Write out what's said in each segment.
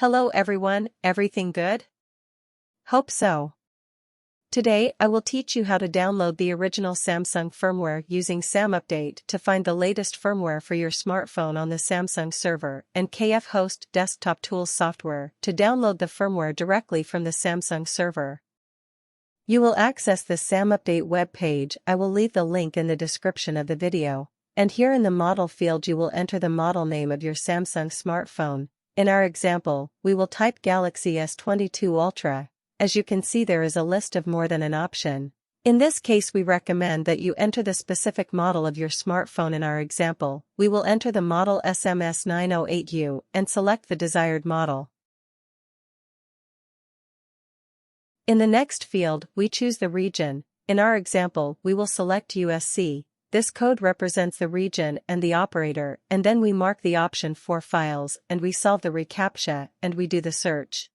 Hello everyone, everything good? Hope so. Today I will teach you how to download the original Samsung firmware using SamUpdate to find the latest firmware for your smartphone on the Samsung server and KF Host Desktop Tools software to download the firmware directly from the Samsung server. You will access the SamUpdate web page. I will leave the link in the description of the video, and here in the model field you will enter the model name of your Samsung smartphone. In our example, we will type Galaxy S22 Ultra. As you can see, there is a list of more than an option. In this case, we recommend that you enter the specific model of your smartphone. In our example, we will enter the model SMS908U and select the desired model. In the next field, we choose the region. In our example, we will select USC. This code represents the region and the operator, and then we mark the option for files, and we solve the reCAPTCHA, and we do the search.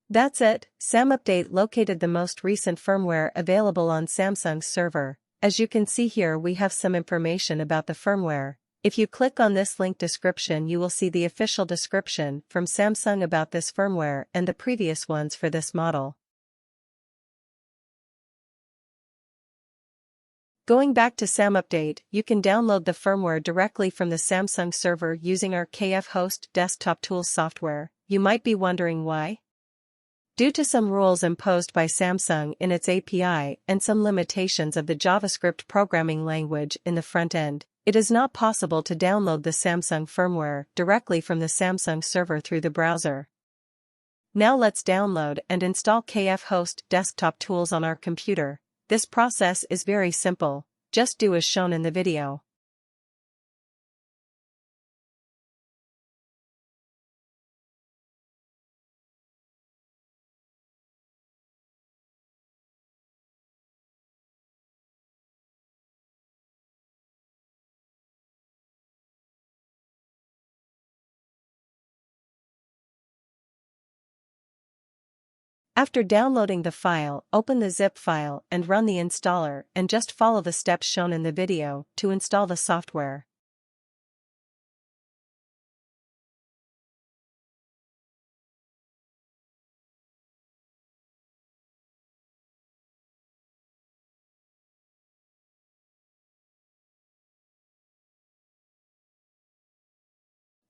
That's it. SamUpdate located the most recent firmware available on Samsung's server. As you can see here, we have some information about the firmware. If you click on this link description, you will see the official description from Samsung about this firmware and the previous ones for this model. Going back to SamUpdate, you can download the firmware directly from the Samsung server using our KF Host Desktop Tools software. You might be wondering why? Due to some rules imposed by Samsung in its API and some limitations of the JavaScript programming language in the front end, it is not possible to download the Samsung firmware directly from the Samsung server through the browser. Now let's download and install KF Host Desktop Tools on our computer. This process is very simple. Just do as shown in the video. After downloading the file, open the zip file and run the installer, and just follow the steps shown in the video to install the software.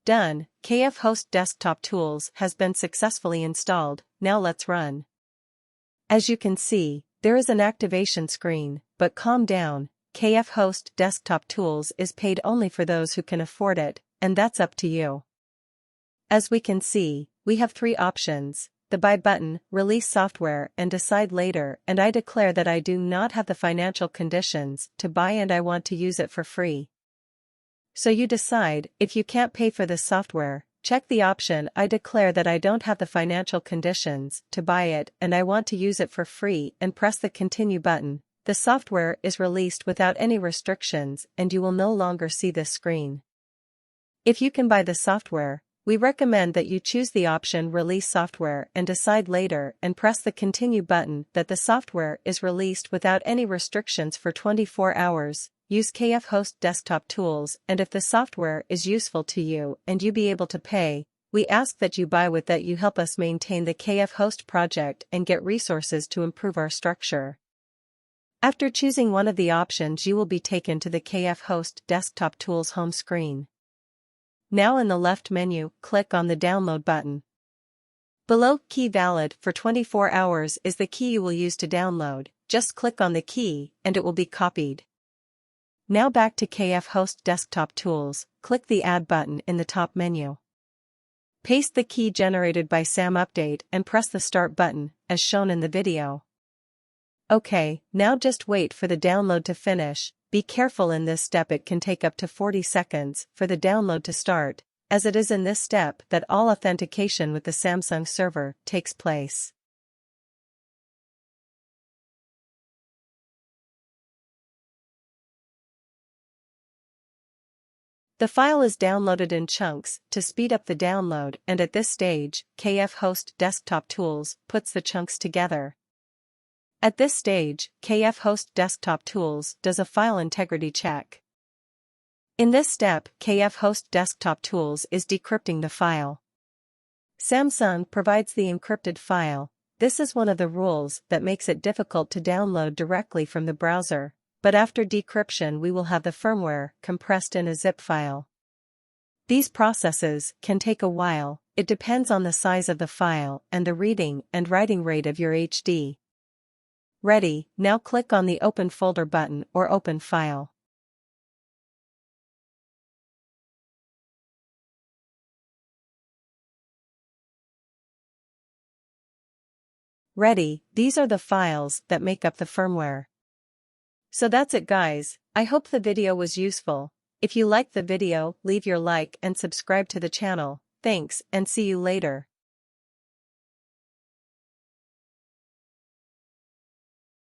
Done. KF Host Desktop Tools has been successfully installed. Now let's run. As you can see, there is an activation screen, but calm down. KF Host Desktop Tools is paid only for those who can afford it, and that's up to you. As we can see, we have three options: the buy button, release software, and decide later, and I declare that I do not have the financial conditions to buy and I want to use it for free. So you decide. If you can't pay for this software, check the option I declare that I don't have the financial conditions to buy it and I want to use it for free, and press the continue button. The software is released without any restrictions and you will no longer see this screen. If you can buy the software, we recommend that you choose the option release software and decide later and press the continue button that the software is released without any restrictions for 24 hours. Use KF Host Desktop Tools, and if the software is useful to you and you be able to pay, we ask that you buy with that. You help us maintain the KF Host project and get resources to improve our structure. After choosing one of the options, you will be taken to the KF Host Desktop Tools home screen. Now in the left menu, click on the download button. Below key valid for 24 hours is the key you will use to download. Just click on the key and it will be copied. Now back to KF Host Desktop Tools, click the Add button in the top menu. Paste the key generated by SamUpdate and press the Start button, as shown in the video. Okay, now just wait for the download to finish. Be careful in this step, it can take up to 40 seconds for the download to start, as it is in this step that all authentication with the Samsung server takes place. The file is downloaded in chunks to speed up the download, and at this stage, KF Host Desktop Tools puts the chunks together. At this stage, KF Host Desktop Tools does a file integrity check. In this step, KF Host Desktop Tools is decrypting the file. Samsung provides the encrypted file. This is one of the rules that makes it difficult to download directly from the browser, but after decryption we will have the firmware compressed in a zip file. These processes can take a while. It depends on the size of the file and the reading and writing rate of your HD. Ready, now click on the Open Folder button or Open File. Ready, these are the files that make up the firmware. So that's it guys, I hope the video was useful. If you liked the video, leave your like and subscribe to the channel. Thanks and see you later.